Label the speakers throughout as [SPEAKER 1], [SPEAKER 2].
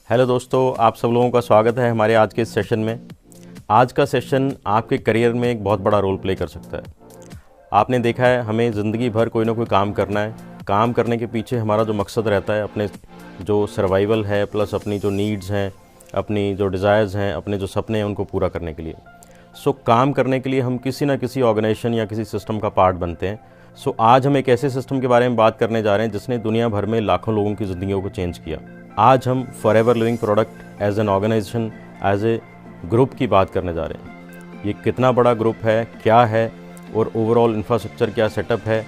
[SPEAKER 1] Hello दोस्तों, आप सब लोगों का स्वागत है हमारे आज के इस सेशन में। आज का सेशन आपके करियर में एक बहुत बड़ा रोल प्ले कर सकता है। आपने देखा है, हमें ज़िंदगी भर कोई ना कोई काम करना है। काम करने के पीछे हमारा जो मकसद रहता है, अपने जो सर्वाइवल है प्लस अपनी जो नीड्स हैं, अपनी जो डिज़ायर्स हैं, अपने जो सपने हैं उनको पूरा करने के लिए। काम करने के लिए हम किसी ना किसी ऑर्गेनाइजेशन या किसी सिस्टम का पार्ट बनते हैं। आज हम एक ऐसे सिस्टम के बारे में बात करने जा रहे हैं जिसने दुनिया भर में लाखों लोगों की ज़िंदगियों को चेंज किया। आज हम Forever Living Product as an organization, as a group की बात करने जा रहे हैं। ये कितना बड़ा ग्रुप है, क्या है, और ओवरऑल इंफ्रास्ट्रक्चर क्या सेटअप है,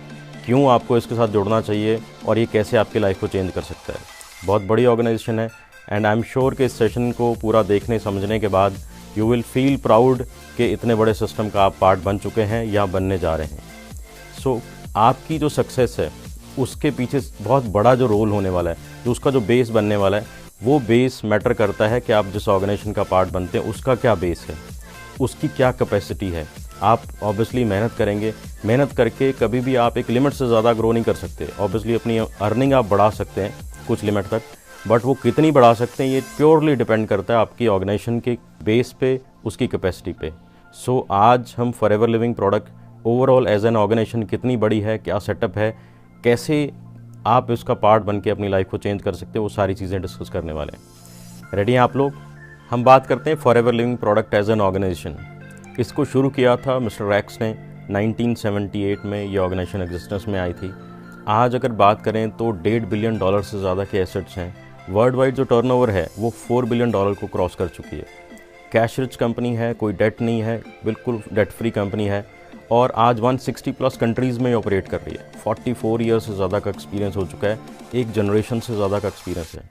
[SPEAKER 1] क्यों आपको इसके साथ जुड़ना चाहिए और ये कैसे आपकी लाइफ को चेंज कर सकता है। बहुत बड़ी ऑर्गेनाइजेशन है एंड आई एम श्योर कि इस सेशन को पूरा देखने समझने के बाद यू विल फील प्राउड कि इतने बड़े सिस्टम का आप पार्ट बन चुके हैं या बनने जा रहे हैं। आपकी जो सक्सेस है उसके पीछे बहुत बड़ा जो रोल होने वाला है, जो उसका जो बेस बनने वाला है, वो बेस मैटर करता है कि आप जिस ऑर्गेनाइजेशन का पार्ट बनते हैं उसका क्या बेस है, उसकी क्या कैपेसिटी है। आप ऑब्वियसली मेहनत करेंगे, मेहनत करके कभी भी आप एक लिमिट से ज़्यादा ग्रो नहीं कर सकते। ऑब्वियसली अपनी अर्निंग आप बढ़ा सकते हैं कुछ लिमिट तक, बट वो कितनी बढ़ा सकते हैं ये प्योरली डिपेंड करता है आपकी ऑर्गेनाइजेशन के बेस पे, उसकी कैपेसिटी पे। आज हम Forever Living Product overall as an organization कितनी बड़ी है, क्या सेटअप है, कैसे आप इसका पार्ट बन के अपनी लाइफ को चेंज कर सकते हो, वो सारी चीज़ें डिस्कस करने वाले हैं। रेडी हैं आप लोग? हम बात करते हैं Forever Living Product as an organization. इसको शुरू किया था मिस्टर रैक्स ने 1978 में। ये ऑर्गेनाइजेशन एग्जिस्टेंस में आई थी। आज अगर बात करें तो $1.5 बिलियन से ज़्यादा के एसेट्स हैं। वर्ल्ड वाइड जो टर्नओवर है वो $4 बिलियन को क्रॉस कर चुकी है। कैश रिच कंपनी है, कोई डेट नहीं है, बिल्कुल डेट फ्री कंपनी है, और आज 160 प्लस कंट्रीज़ में ऑपरेट कर रही है। 44 ईयर से ज़्यादा का एक्सपीरियंस हो चुका है, एक जनरेशन से ज़्यादा का एक्सपीरियंस है।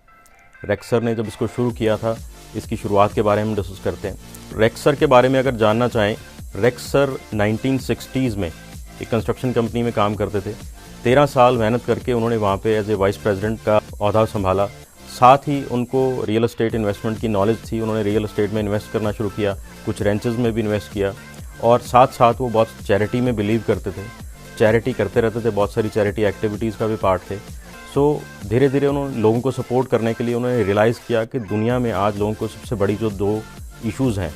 [SPEAKER 1] रेक्सर ने जब इसको शुरू किया था, इसकी शुरुआत के बारे में डिस्कस करते हैं। रेक्सर के बारे में अगर जानना चाहें, रेक्सर 1960s में एक कंस्ट्रक्शन कंपनी में काम करते थे। 13 साल मेहनत करके उन्होंने वहाँ पे एज ए वाइस प्रेसिडेंट का ओहदा संभाला। साथ ही उनको रियल एस्टेट इन्वेस्टमेंट की नॉलेज थी, उन्होंने रियल एस्टेट में इन्वेस्ट करना शुरू किया, कुछ रेंचेस में भी इन्वेस्ट किया, और साथ साथ वो बहुत चैरिटी में बिलीव करते थे, चैरिटी करते रहते थे, बहुत सारी चैरिटी एक्टिविटीज़ का भी पार्ट थे। धीरे धीरे उन्होंने लोगों को सपोर्ट करने के लिए उन्होंने रियलाइज़ किया कि दुनिया में आज लोगों को सबसे बड़ी जो दो इश्यूज़ हैं,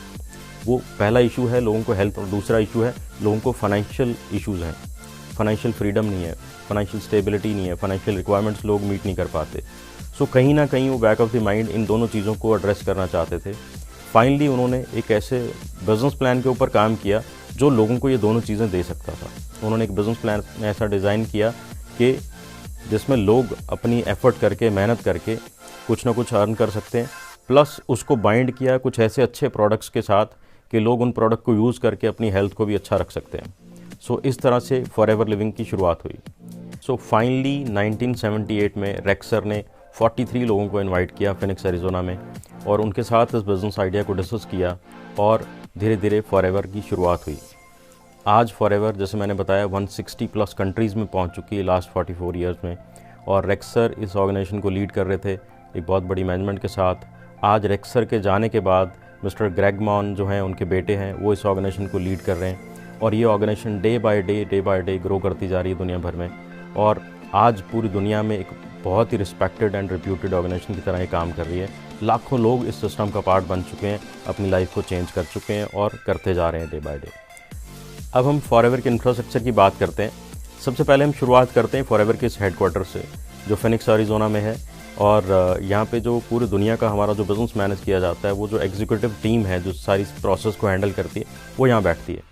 [SPEAKER 1] वो पहला इशू है लोगों को हेल्थ, और दूसरा इशू है लोगों को फाइनेंशियल इश्यूज़ हैं। फाइनेंशियल फ्रीडम नहीं है, फाइनेंशियल स्टेबिलिटी नहीं है, फाइनेंशियल रिक्वायरमेंट्स लोग मीट नहीं कर पाते। कहीं ना कहीं वो back of the mind in दोनों चीज़ों को एड्रेस करना चाहते थे। फाइनली उन्होंने एक ऐसे बिज़नेस प्लान के ऊपर काम किया जो लोगों को ये दोनों चीज़ें दे सकता था। उन्होंने एक बिज़नेस प्लान ऐसा डिज़ाइन किया कि जिसमें लोग अपनी एफ़र्ट करके, मेहनत करके कुछ ना कुछ अर्न कर सकते हैं, प्लस उसको बाइंड किया कुछ ऐसे अच्छे प्रोडक्ट्स के साथ कि लोग उन प्रोडक्ट को यूज़ करके अपनी हेल्थ को भी अच्छा रख सकते हैं। इस तरह से फॉरएवर लिविंग की शुरुआत हुई। फाइनली 1978 में रेक्सर ने 43 लोगों को इनवाइट किया फिनिक्स एरिज़ोना में, और उनके साथ इस बिज़नेस आइडिया को डिस्कस किया, और धीरे धीरे फॉरएवर की शुरुआत हुई। आज फॉरएवर, जैसे मैंने बताया, 160 प्लस कंट्रीज़ में पहुंच चुकी है लास्ट 44 ईयर्स में, और रेक्सर इस ऑर्गेनाइजेशन को लीड कर रहे थे एक बहुत बड़ी मैनेजमेंट के साथ। आज रेक्सर के जाने के बाद मिस्टर ग्रेग मॉन जो हैं, उनके बेटे हैं, वो इस ऑर्गेनाइजेशन को लीड कर रहे हैं, और ये organization day by day grow करती जा रही है दुनिया भर में, और आज पूरी दुनिया में एक बहुत ही रिस्पेक्टेड एंड रिप्यूटेड ऑर्गेनाइजेशन की तरह ये काम कर रही है। लाखों लोग इस सिस्टम का पार्ट बन चुके हैं, अपनी लाइफ को चेंज कर चुके हैं और करते जा रहे हैं डे बाय डे। अब हम फॉरएवर के इंफ्रास्ट्रक्चर की बात करते हैं। सबसे पहले हम शुरुआत करते हैं फॉरएवर के इस हेडक्वार्टर से, जो फिनिक्स एरिज़ोना में है, और यहाँ पे जो पूरी दुनिया का हमारा जो बिज़नेस मैनेज किया जाता है, वो जो एग्जीक्यूटिव टीम है जो सारी प्रोसेस को हैंडल करती है, वो यहाँ बैठती है।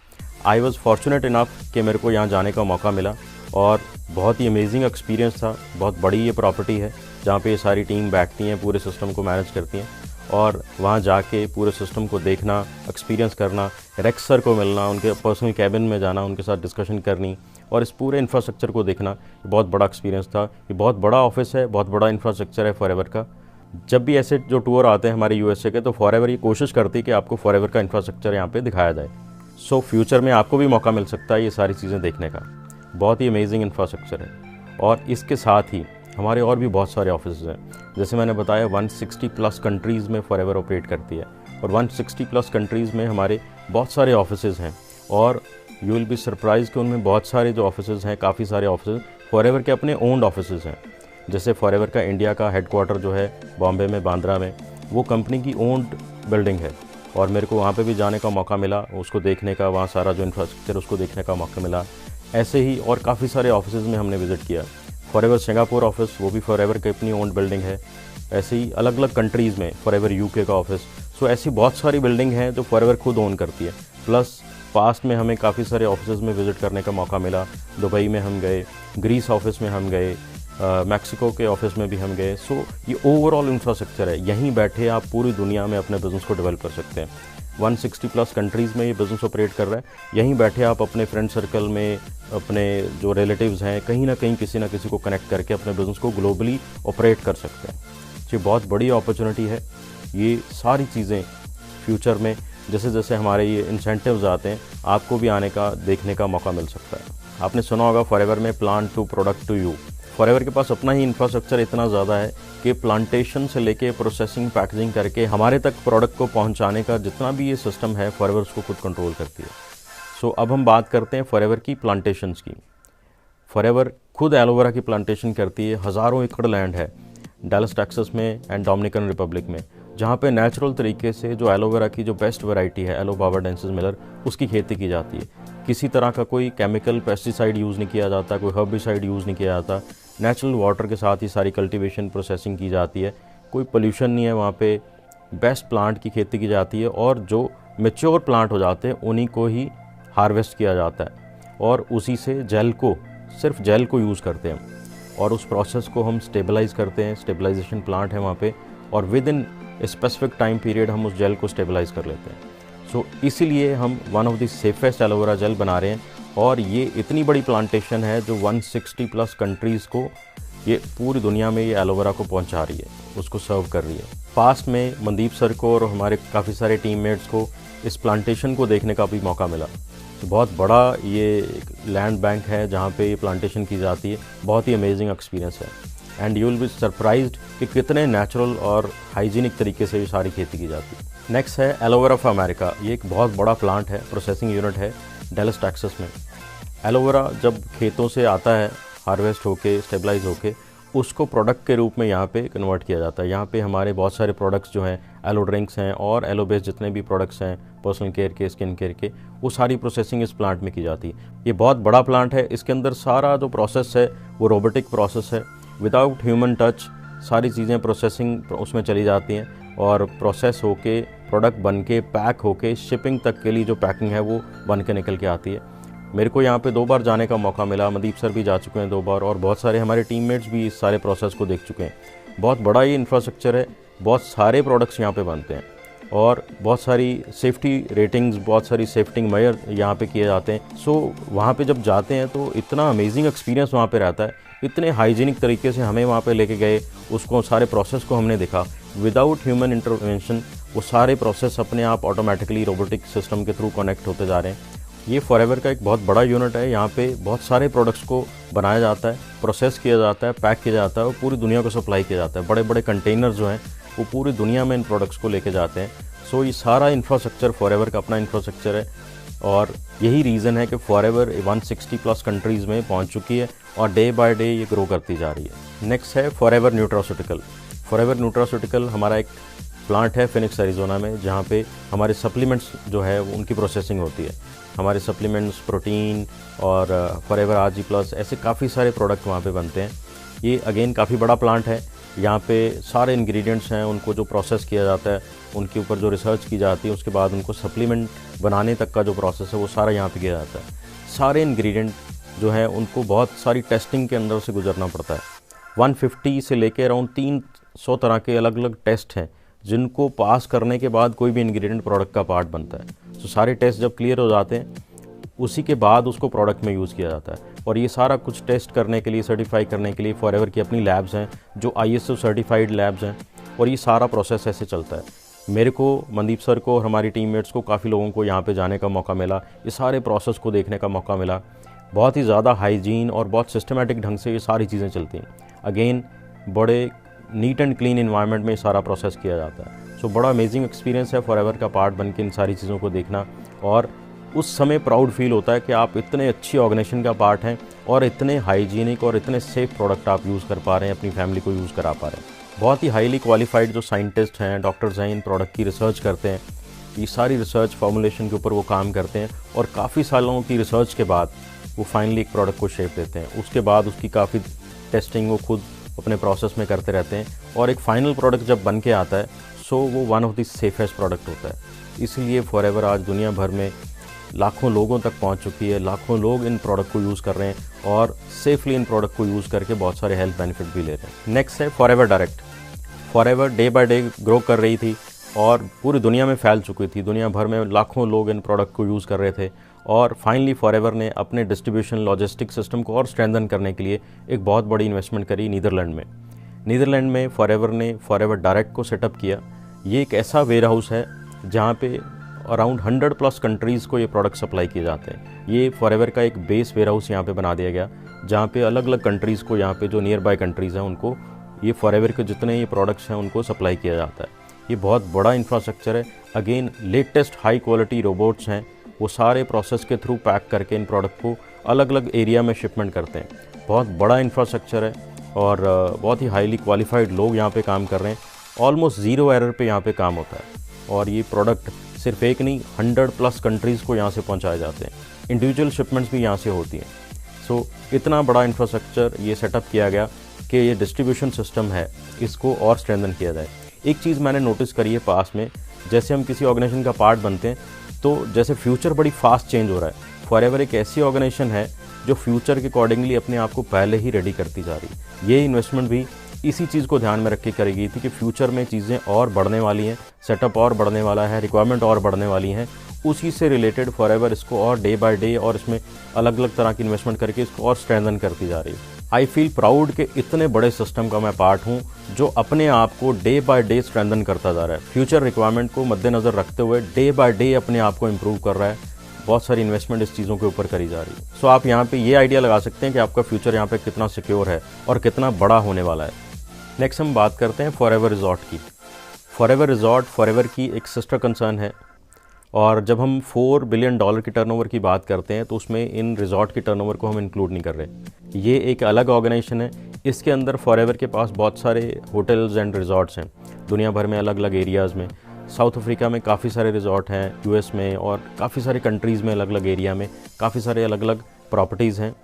[SPEAKER 1] आई वॉज़ फॉर्चुनेट इनफ कि मेरे को यहाँ जाने का मौका मिला, और बहुत ही अमेजिंग एक्सपीरियंस था। बहुत बड़ी ये प्रॉपर्टी है जहाँ पे ये सारी टीम बैठती हैं, पूरे सिस्टम को मैनेज करती हैं, और वहाँ जाके पूरे सिस्टम को देखना, एक्सपीरियंस करना, रेक्सर को मिलना, उनके पर्सनल कैबिन में जाना, उनके साथ डिस्कशन करनी, और इस पूरे इंफ्रास्ट्रक्चर को देखना, ये बहुत बड़ा एक्सपीरियंस था। ये बहुत बड़ा ऑफिस है, बहुत बड़ा इंफ्रास्ट्रक्चर है फॉरएवर का। जब भी ऐसे जो टूर आते हैं हमारे यूएसए के, तो फॉरएवर ये कोशिश करती है कि आपको फॉरएवर का इंफ्रास्ट्रक्चर यहाँ पर दिखाया जाए। फ्यूचर में आपको भी मौका मिल सकता है ये सारी चीज़ें देखने का। बहुत ही अमेजिंग इंफ्रास्ट्रक्चर है, और इसके साथ ही हमारे और भी बहुत सारे ऑफिस हैं। जैसे मैंने बताया, 160 प्लस कंट्रीज़ में फॉरएवर ऑपरेट करती है, और 160 प्लस कंट्रीज़ में हमारे बहुत सारे ऑफिसेज़ हैं, और यू विल बी सरप्राइज कि उनमें बहुत सारे जो ऑफिसेज़ हैं, काफ़ी सारे ऑफिसेज़ फॉरएवर के अपने ओन्ड ऑफिसेज़ हैं। जैसे फॉरएवर का इंडिया का हेडक्वार्टर जो है बॉम्बे में, बांद्रा में, वो कंपनी की ओन्ड बिल्डिंग है और मेरे को वहाँ पे भी जाने का मौका मिला, उसको देखने का, वहाँ सारा जो इंफ्रास्ट्रक्चर उसको देखने का मौका मिला। ऐसे ही और काफ़ी सारे ऑफिसेज़ में हमने विज़िट किया। फॉरएवर सिंगापुर ऑफिस, वो भी फॉरएवर की अपनी ओन्ड बिल्डिंग है। ऐसे ही अलग अलग कंट्रीज़ में फॉरएवर यूके का ऑफिस। सो ऐसी बहुत सारी बिल्डिंग हैं जो फॉरएवर खुद ओन करती है। प्लस पास्ट में हमें काफ़ी सारे ऑफिसेज़ में विज़िट करने का मौका मिला। दुबई में हम गए, ग्रीस ऑफिस में हम गए, मैक्सिको के ऑफिस में भी हम गए। सो ये ओवरऑल इंफ्रास्ट्रक्चर है, यहीं बैठे आप पूरी दुनिया में अपने बिज़नेस को डेवलप कर सकते हैं। 160 प्लस कंट्रीज़ में ये बिज़नेस ऑपरेट कर रहा है। यहीं बैठे आप अपने फ्रेंड सर्कल में, अपने जो रिलेटिव्स हैं, कहीं ना कहीं किसी ना किसी को कनेक्ट करके अपने बिज़नेस को ग्लोबली ऑपरेट कर सकते हैं। ये बहुत बड़ी अपॉर्चुनिटी है। ये सारी चीज़ें फ्यूचर में जैसे जैसे हमारे ये इंसेंटिव्स आते हैं, आपको भी आने का, देखने का मौका मिल सकता है। आपने सुना होगा फॉरएवर में plant to product to you. Forever के पास अपना ही इंफ्रास्ट्रक्चर इतना ज़्यादा है कि प्लांटेशन से लेके प्रोसेसिंग, पैकेजिंग करके हमारे तक प्रोडक्ट को पहुंचाने का जितना भी ये सिस्टम है, फॉरएवर उसको खुद कंट्रोल करती है। सो अब हम बात करते हैं फॉरएवर की प्लांटेशंस की। फॉरएवर खुद एलोवेरा की प्लांटेशन करती है। हज़ारों एकड़ लैंड है डैलस टेक्सास में एंड डोमिनिकन रिपब्लिक में, जहाँ पे नेचुरल तरीके से जो एलोवेरा की जो बेस्ट वैरायटी है, एलो बावर्डेंसिस मिलर, उसकी खेती की जाती है। किसी तरह का कोई केमिकल पेस्टिसाइड यूज़ नहीं किया जाता, कोई हर्बिसाइड यूज़ नहीं किया जाता। नेचुरल वाटर के साथ ही सारी कल्टीवेशन प्रोसेसिंग की जाती है। कोई पोल्यूशन नहीं है वहाँ पे। बेस्ट प्लांट की खेती की जाती है और जो मेच्योर प्लांट हो जाते हैं उन्हीं को ही हार्वेस्ट किया जाता है और उसी से जेल को, सिर्फ जेल को यूज़ करते हैं और उस प्रोसेस को हम स्टेबलाइज करते हैं। स्टेबलाइजेशन प्लांट है वहाँ पे और with in specific time period हम उस जेल को स्टेबलाइज कर लेते हैं। सो इसीलिए हम one of the safest aloe vera gel बना रहे हैं और ये इतनी बड़ी प्लांटेशन है जो 160 प्लस कंट्रीज़ को, ये पूरी दुनिया में ये एलोवेरा को पहुंचा रही है, उसको सर्व कर रही है। पास्ट में मनदीप सर को और हमारे काफ़ी सारे टीममेट्स को इस प्लांटेशन को देखने का भी मौका मिला। तो बहुत बड़ा ये लैंड बैंक है जहाँ पे ये प्लांटेशन की जाती है। बहुत ही अमेजिंग एक्सपीरियंस है and you will be surprised कि कितने नेचुरल और हाइजीनिक तरीके से ये सारी खेती की जाती है। नेक्स्ट है एलोवेरा ऑफ अमेरिका। ये एक बहुत बड़ा प्लांट है, प्रोसेसिंग यूनिट है डैलस टेक्सास में। एलोवेरा जब खेतों से आता है, हार्वेस्ट होके, स्टेबलाइज होके, उसको प्रोडक्ट के रूप में यहाँ पे कन्वर्ट किया जाता है। यहाँ पे हमारे बहुत सारे प्रोडक्ट्स जो हैं, एलो ड्रिंक्स हैं और एलो बेस्ड जितने भी प्रोडक्ट्स हैं, पर्सनल केयर के, स्किन केयर के, वो सारी प्रोसेसिंग इस प्लांट में की जाती है। ये बहुत बड़ा प्लांट है। इसके अंदर सारा जो प्रोसेस है वो रोबोटिक प्रोसेस है, विदाउट ह्यूमन टच सारी चीज़ें प्रोसेसिंग उसमें चली जाती हैं और प्रोसेस होके, प्रोडक्ट बन के, पैक होके, शिपिंग तक के लिए जो पैकिंग है वो बन के निकल के आती है। मेरे को यहाँ पे 2 बार जाने का मौका मिला। मनदीप सर भी जा चुके हैं 2 बार और बहुत सारे हमारे टीममेट्स भी इस सारे प्रोसेस को देख चुके हैं। बहुत बड़ा ये इंफ्रास्ट्रक्चर है, बहुत सारे प्रोडक्ट्स यहाँ पे बनते हैं और बहुत सारी सेफ्टी रेटिंग्स, बहुत सारी सेफ्टी मेजर यहाँ पे किए जाते हैं। सो वहाँ पे जब जाते हैं तो इतना अमेजिंग एक्सपीरियंस वहाँ पे रहता है। इतने हाइजीनिक तरीके से हमें वहाँ पे लेके गए, उसको सारे प्रोसेस को हमने देखा विदाउट ह्यूमन इंटरवेंशन। वो सारे प्रोसेस अपने आप ऑटोमेटिकली रोबोटिक सिस्टम के थ्रू कनेक्ट होते जा रहे हैं। ये फॉरएवर का एक बहुत बड़ा यूनिट है। यहाँ पे बहुत सारे प्रोडक्ट्स को बनाया जाता है, प्रोसेस किया जाता है, पैक किया जाता है और पूरी दुनिया को सप्लाई किया जाता है। बड़े बड़े कंटेनर जो हैं वो पूरी दुनिया में इन प्रोडक्ट्स को लेके जाते हैं। सो ये सारा इंफ्रास्ट्रक्चर फॉरएवर का अपना इंफ्रास्ट्रक्चर है और यही रीज़न है कि फॉरएवर 160 प्लस कंट्रीज़ में पहुँच चुकी है और डे बाय डे ये ग्रो करती जा रही है। नेक्स्ट है फॉरएवर न्यूट्रास्यूटिकल। फॉरएवर न्यूट्रास्यूटिकल हमारा एक प्लांट है फिनिक्स एरिज़ोना में, जहाँ पे हमारे सप्लीमेंट्स जो है वो उनकी प्रोसेसिंग होती है। हमारे सप्लीमेंट्स, प्रोटीन और फॉरएवर आरजी प्लस, ऐसे काफ़ी सारे प्रोडक्ट वहाँ पे बनते हैं। ये अगेन काफ़ी बड़ा प्लांट है। यहाँ पे सारे इंग्रेडिएंट्स हैं, उनको जो प्रोसेस किया जाता है, उनके ऊपर जो रिसर्च की जाती है, उसके बाद उनको सप्लीमेंट बनाने तक का जो प्रोसेस है वो सारा यहाँ पे किया जाता है। सारे इंग्रेडिएंट जो हैं उनको बहुत सारी टेस्टिंग के अंदर से गुजरना पड़ता है। 150 से लेके अराउंड 300 तरह के अलग अलग टेस्ट हैं जिनको पास करने के बाद कोई भी इंग्रेडिएंट प्रोडक्ट का पार्ट बनता है। तो सारे टेस्ट जब क्लियर हो जाते हैं उसी के बाद उसको प्रोडक्ट में यूज़ किया जाता है। और ये सारा कुछ टेस्ट करने के लिए, सर्टिफाई करने के लिए फॉरएवर की अपनी लैब्स हैं जो ISO सर्टिफाइड लैब्स हैं और ये सारा प्रोसेस ऐसे चलता है। मेरे को, मनदीप सर को और हमारी टीममेट्स को, काफ़ी लोगों को यहाँ पे जाने का मौका मिला, ये सारे प्रोसेस को देखने का मौका मिला। बहुत ही ज़्यादा हाइजीन और बहुत सिस्टमेटिक ढंग से ये सारी चीज़ें चलती हैं। अगेन बड़े नीट एंड क्लीन इन्वायरमेंट में सारा प्रोसेस किया जाता है। सो बड़ा अमेजिंग एक्सपीरियंस है फॉरएवर का पार्ट बन के इन सारी चीज़ों को देखना और उस समय प्राउड फील होता है कि आप इतने अच्छी ऑर्गेनाइजेशन का पार्ट हैं और इतने हाइजीनिक और इतने सेफ प्रोडक्ट आप यूज़ कर पा रहे हैं, अपनी फैमिली को यूज़ करा पा रहे हैं। बहुत ही हाईली क्वालिफाइड जो साइंटिस्ट हैं, डॉक्टर्स हैं, इन प्रोडक्ट की रिसर्च करते हैं। ये सारी रिसर्च फॉर्मुलेशन के ऊपर वो काम करते हैं और काफ़ी सालों की रिसर्च के बाद वो फाइनली एक प्रोडक्ट को शेप देते हैं। उसके बाद उसकी काफ़ी टेस्टिंग वो खुद अपने प्रोसेस में करते रहते हैं और एक फाइनल प्रोडक्ट जब बन के आता है सो वो one of the safest product होता है। इसलिए फॉरएवर आज दुनिया भर में लाखों लोगों तक पहुंच चुकी है, लाखों लोग इन प्रोडक्ट को यूज़ कर रहे हैं और सेफली इन प्रोडक्ट को यूज़ करके बहुत सारे हेल्थ बेनिफिट भी ले रहे हैं। नेक्स्ट है forever direct. Forever day by day grow कर रही थी और पूरी दुनिया में फैल चुकी थी। दुनिया भर में लाखों लोग इन प्रोडक्ट को यूज़ कर रहे थे और फाइनली फॉरएवर ने अपने डिस्ट्रीब्यूशन लॉजिस्टिक सिस्टम को और स्ट्रेंथन करने के लिए एक बहुत बड़ी इन्वेस्टमेंट करी नीदरलैंड में। नीदरलैंड में फॉरएवर ने फॉरएवर डायरेक्ट को सेटअप किया। ये एक ऐसा वेयर हाउस है जहाँ पे अराउंड 100+ कंट्रीज़ को ये प्रोडक्ट सप्लाई किए जाते हैं। ये फॉरएवर का एक बेस वेयर हाउस यहाँ पे बना दिया गया जहाँ पे अलग अलग कंट्रीज़ को, यहाँ पे जो नियर बाय कंट्रीज़ हैं उनको ये फॉरएवर के जितने ये प्रोडक्ट्स हैं उनको सप्लाई किया जाता है। ये बहुत बड़ा इंफ्रास्ट्रक्चर है। Again latest high quality robots हैं, वो सारे प्रोसेस के थ्रू पैक करके इन प्रोडक्ट को अलग अलग एरिया में शिपमेंट करते हैं। बहुत बड़ा इंफ्रास्ट्रक्चर है और बहुत ही हाईली क्वालिफाइड लोग यहाँ पे काम कर रहे हैं। ऑलमोस्ट ज़ीरो एरर पे यहाँ पे काम होता है और ये प्रोडक्ट सिर्फ एक नहीं 100+ कंट्रीज़ को यहाँ से पहुँचाए जाते हैं। इंडिविजुअल शिपमेंट्स भी यहाँ से होती हैं। सो इतना बड़ा इंफ्रास्ट्रक्चर ये सेटअप किया गया कि ये डिस्ट्रीब्यूशन सिस्टम है इसको और स्ट्रेंथन किया जाए। एक चीज़ मैंने नोटिस करी है पास में, जैसे हम किसी ऑर्गेनाइजेशन का पार्ट बनते हैं तो जैसे फ्यूचर बड़ी फास्ट चेंज हो रहा है। फॉरएवर एक ऐसी ऑर्गेनाइजेशन है जो फ्यूचर के अकॉर्डिंगली अपने आप को पहले ही रेडी करती जा रही है। ये इन्वेस्टमेंट भी इसी चीज़ को ध्यान में रख के करी गई थी कि फ्यूचर में चीज़ें और बढ़ने वाली हैं, सेटअप और बढ़ने वाला है, रिक्वायरमेंट और बढ़ने वाली हैं। उसी से रिलेटेड फॉरएवर इसको और डे बाय डे और इसमें अलग अलग तरह की इन्वेस्टमेंट करके इसको और स्ट्रेंथन करती जा रही है। आई फील प्राउड कि इतने बड़े सिस्टम का मैं पार्ट हूँ जो अपने आप को डे बाय डे स्ट्रेंथन करता जा रहा है। फ्यूचर रिक्वायरमेंट को मद्देनज़र रखते हुए डे बाय डे अपने आप को इम्प्रूव कर रहा है। बहुत सारी इन्वेस्टमेंट इस चीज़ों के ऊपर करी जा रही है। सो आप यहाँ पे ये आइडिया लगा सकते हैं कि आपका फ्यूचर यहाँ पे कितना सिक्योर है और कितना बड़ा होने वाला है। नेक्स्ट हम बात करते हैं फॉरएवर रिजॉर्ट की। फॉरएवर रिजॉर्ट फॉरएवर की एक सिस्टर कंसर्न है और जब हम $4 बिलियन की टर्नओवर की बात करते हैं तो उसमें इन रिजॉर्ट की टर्नओवर को हम इंक्लूड नहीं कर रहे। ये एक अलग ऑर्गेनाइजेशन है। इसके अंदर फॉरएवर के पास बहुत सारे होटल्स एंड रिजॉर्ट्स हैं दुनिया भर में अलग अलग एरियाज़ में। साउथ अफ्रीका में काफ़ी सारे रिजॉर्ट हैं, यूएस में और काफ़ी सारे कंट्रीज़ में अलग अलग एरिया में काफ़ी सारे अलग अलग प्रॉपर्टीज़ हैं।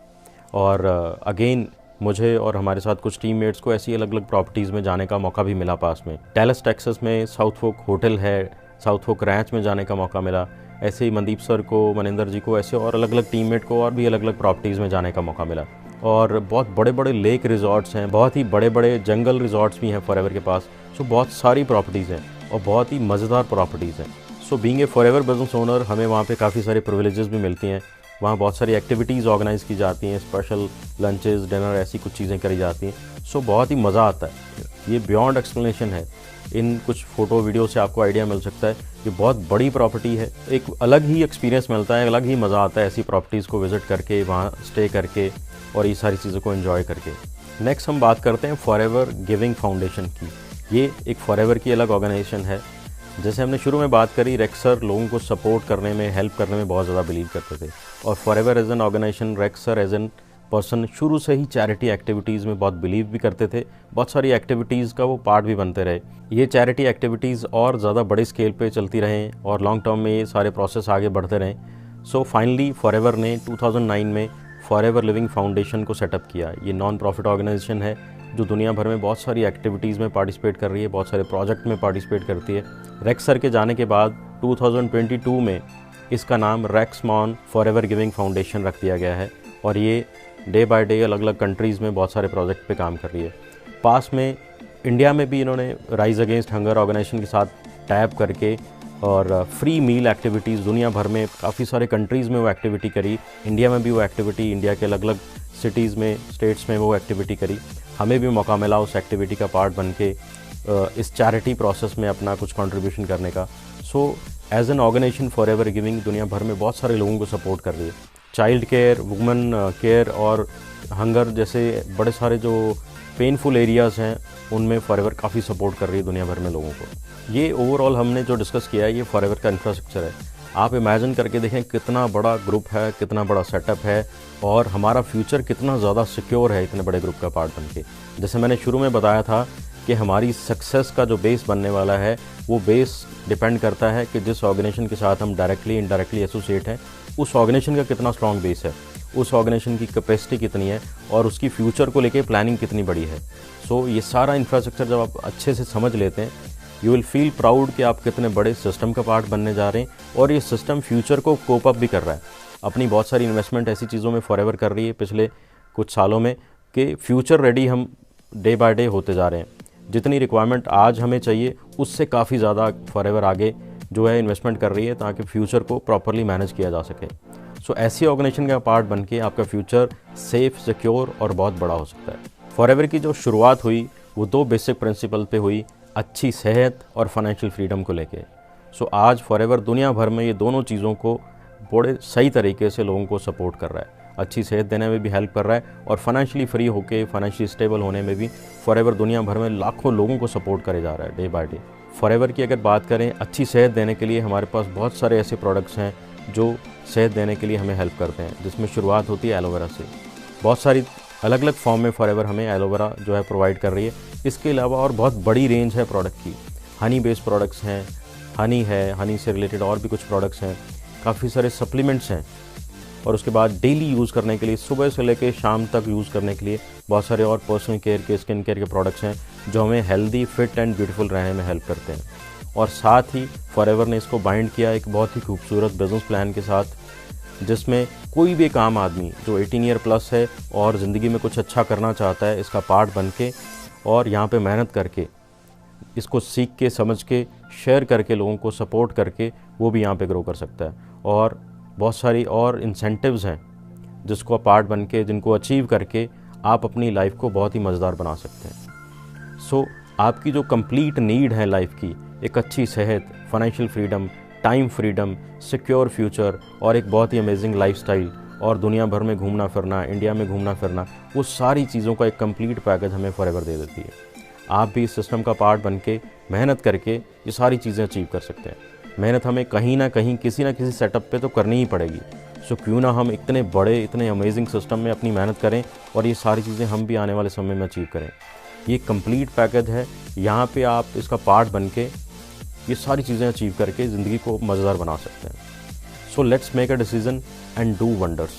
[SPEAKER 1] और अगेन मुझे और हमारे साथ कुछ टीममेट्स को ऐसी अलग अलग प्रॉपर्टीज़ में जाने का मौका भी मिला। पास में डैलस टेक्सास में साउथ फोक होटल है, साउथ फोक रैंच में जाने का मौका मिला। ऐसे ही मनदीप सर को, मनिंदर जी को, ऐसे और अलग अलग टीममेट को और भी अलग अलग प्रॉपर्टीज़ में जाने का मौका मिला। और बहुत बड़े बड़े लेक रिजॉर्ट्स हैं, बहुत ही बड़े बड़े जंगल रिजॉर्ट्स भी हैं फॉरएवर के पास। सो बहुत सारी प्रॉपर्टीज़ हैं और बहुत ही मज़ेदार प्रॉपर्टीज़ हैं। So being a forever business owner हमें वहाँ पे काफ़ी सारे प्रिविलेजेस भी मिलती हैं। वहाँ बहुत सारी एक्टिविटीज़ ऑर्गेनाइज़ की जाती हैं, स्पेशल लंचेस, डिनर, ऐसी कुछ चीज़ें करी जाती हैं। सो बहुत ही मज़ा आता है। ये बियॉन्ड एक्सप्लेनेशन है। इन कुछ फ़ोटो वीडियो से आपको आइडिया मिल सकता है। ये बहुत बड़ी प्रॉपर्टी है, एक अलग ही एक्सपीरियंस मिलता है, अलग ही मज़ा आता है ऐसी प्रॉपर्टीज़ को विज़िट करके, वहाँ स्टे करके और ये सारी चीज़ों को एंजॉय करके। नेक्स्ट हम बात करते हैं फॉरएवर गिविंग फाउंडेशन की। ये एक फॉरएवर की अलग ऑर्गेनाइजेशन है। जैसे हमने शुरू में बात करी, रेक्सर लोगों को सपोर्ट करने में, हेल्प करने में बहुत ज़्यादा बिलीव करते थे और फॉरएवर एज एन ऑर्गेनाइजेशन, रेक्सर एज एन पर्सन शुरू से ही चैरिटी एक्टिविटीज़ में बहुत बिलीव भी करते थे। बहुत सारी एक्टिविटीज़ का वो पार्ट भी बनते रहे। ये चैरिटी एक्टिविटीज़ और ज़्यादा बड़े स्केल पे चलती रहें और लॉन्ग टर्म में ये सारे प्रोसेस आगे बढ़ते रहें। सो फाइनली फॉरएवर ने 2009 में फॉरएवर लिविंग फाउंडेशन को सेटअप किया। ये नॉन प्रॉफिट ऑर्गेनाइजेशन है जो दुनिया भर में बहुत सारी एक्टिविटीज़ में पार्टिसिपेट कर रही है, बहुत सारे प्रोजेक्ट में पार्टिसिपेट करती है। रेक्सर के जाने के बाद 2022 में इसका नाम रेक्समॉन फॉरएवर गिविंग फाउंडेशन रख दिया गया है और ये डे बाय डे अलग अलग कंट्रीज़ में बहुत सारे प्रोजेक्ट पे काम कर रही है। पास में इंडिया में भी इन्होंने राइज अगेंस्ट हंगर ऑर्गेनाइजेशन के साथ टैप करके और फ्री मील एक्टिविटीज़ दुनिया भर में काफ़ी सारे कंट्रीज़ में वो एक्टिविटी करी। इंडिया में भी वो एक्टिविटी, इंडिया के अलग अलग सिटीज़ में, स्टेट्स में वो एक्टिविटी करी। हमें भी मौका मिला उस एक्टिविटी का पार्ट बन के इस चैरिटी प्रोसेस में अपना कुछ कंट्रीब्यूशन करने का। So as an organization Forever giving दुनिया भर में बहुत सारे लोगों को सपोर्ट कर रही है। चाइल्ड केयर, वुमेन केयर और हंगर जैसे बड़े सारे जो पेनफुल एरियाज़ हैं उनमें फॉरएवर काफ़ी सपोर्ट कर रही है दुनिया भर में लोगों को। ये ओवरऑल हमने जो डिस्कस किया है ये फॉरएवर का इंफ्रास्ट्रक्चर है। आप इमेजिन करके देखें कितना बड़ा ग्रुप है, कितना बड़ा सेटअप है और हमारा फ्यूचर कितना ज़्यादा सिक्योर है इतने बड़े ग्रुप का पार्ट बन के। जैसे मैंने शुरू में बताया था कि हमारी सक्सेस का जो बेस बनने वाला है वो बेस डिपेंड करता है कि जिस ऑर्गेनाइजेशन के साथ हम डायरेक्टली इनडायरेक्टली एसोसिएट हैं उस ऑर्गेनाइजेशन का कितना स्ट्रॉन्ग बेस है, उस ऑर्गेनाइजेशन की कैपेसिटी कितनी है और उसकी फ्यूचर को लेके प्लानिंग कितनी बड़ी है। सो ये सारा इंफ्रास्ट्रक्चर जब आप अच्छे से समझ लेते हैं, यू विल फील प्राउड कि आप कितने बड़े सिस्टम का पार्ट बनने जा रहे हैं और ये सिस्टम फ्यूचर को कोप अप भी कर रहा है। अपनी बहुत सारी इन्वेस्टमेंट ऐसी चीज़ों में फॉरएवर कर रही है पिछले कुछ सालों में कि फ्यूचर रेडी हम डे बाय डे होते जा रहे हैं। जितनी रिक्वायरमेंट आज हमें चाहिए उससे काफ़ी ज़्यादा फॉरएवर आगे जो है इन्वेस्टमेंट कर रही है ताकि फ्यूचर को प्रॉपरली मैनेज किया जा सके। सो ऐसी ऑर्गेनाइजेशन का पार्ट बन के आपका फ्यूचर सेफ, सिक्योर और बहुत बड़ा हो सकता है। फॉरएवर की जो शुरुआत हुई वो 2 बेसिक प्रिंसिपल पे हुई, अच्छी सेहत और फाइनेंशियल फ्रीडम को लेके। सो आज फॉरएवर दुनिया भर में ये दोनों चीज़ों को बड़े सही तरीके से लोगों को सपोर्ट कर रहा है। अच्छी सेहत देने में भी हेल्प कर रहा है और फाइनेंशियली फ्री होके फाइनेंशियली स्टेबल होने में भी फॉरएवर दुनिया भर में लाखों लोगों को सपोर्ट करे जा रहा है डे बाय डे। फॉरएवर की अगर बात करें अच्छी सेहत देने के लिए, हमारे पास बहुत सारे ऐसे प्रोडक्ट्स हैं जो सेहत देने के लिए हमें हेल्प करते हैं, जिसमें शुरुआत होती है एलोवेरा से। बहुत सारी अलग अलग फॉर्म में फॉरएवर हमें एलोवेरा जो है प्रोवाइड कर रही है। इसके अलावा और बहुत बड़ी रेंज है प्रोडक्ट की। हनी बेस्ड प्रोडक्ट्स हैं, हनी है, हनी से रिलेटेड और भी कुछ प्रोडक्ट्स हैं, काफ़ी सारे सप्लीमेंट्स हैं और उसके बाद डेली यूज़ करने के लिए, सुबह से लेकर शाम तक यूज़ करने के लिए बहुत सारे और पर्सनल केयर के, स्किन केयर के प्रोडक्ट्स हैं जो हमें हेल्दी, फिट एंड ब्यूटीफुल रहने में हेल्प करते हैं। और साथ ही फॉरएवर ने इसको बाइंड किया एक बहुत ही खूबसूरत बिजनेस प्लान के साथ, जिसमें कोई भी काम आदमी जो 18 ईयर प्लस है और ज़िंदगी में कुछ अच्छा करना चाहता है, इसका पार्ट बन के और यहाँ पे मेहनत करके, इसको सीख के, समझ के, शेयर करके, लोगों को सपोर्ट करके वो भी यहाँ पे ग्रो कर सकता है। और बहुत सारी और इंसेंटिव्स हैं जिसको पार्ट बन के, जिनको अचीव करके आप अपनी लाइफ को बहुत ही मज़ेदार बना सकते हैं। सो आपकी जो कंप्लीट नीड है लाइफ की, एक अच्छी सेहत, financial freedom, time freedom, secure future और एक बहुत ही अमेजिंग लाइफस्टाइल और दुनिया भर में घूमना फिरना, इंडिया में घूमना फिरना, वो सारी चीज़ों का एक कंप्लीट पैकेज हमें फॉरएवर दे देती है। आप भी इस सिस्टम का पार्ट बन के मेहनत करके ये सारी चीज़ें अचीव कर सकते हैं। मेहनत हमें कहीं ना कहीं किसी ना किसी सेटअप पे तो करनी ही पड़ेगी। सो क्यों ना हम इतने बड़े, इतने अमेजिंग सिस्टम में अपनी मेहनत करें और ये सारी चीज़ें हम भी आने वाले समय में अचीव करें। ये कंप्लीट पैकेज है, यहाँ पे आप इसका पार्ट बन के ये सारी चीज़ें अचीव करके ज़िंदगी को मज़ेदार बना सकते हैं। So let's make a decision and do wonders.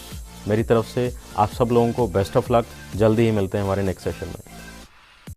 [SPEAKER 1] मेरी तरफ से आप सब लोगों को बेस्ट ऑफ लक। जल्दी ही मिलते हैं हमारे नेक्स्ट सेशन में।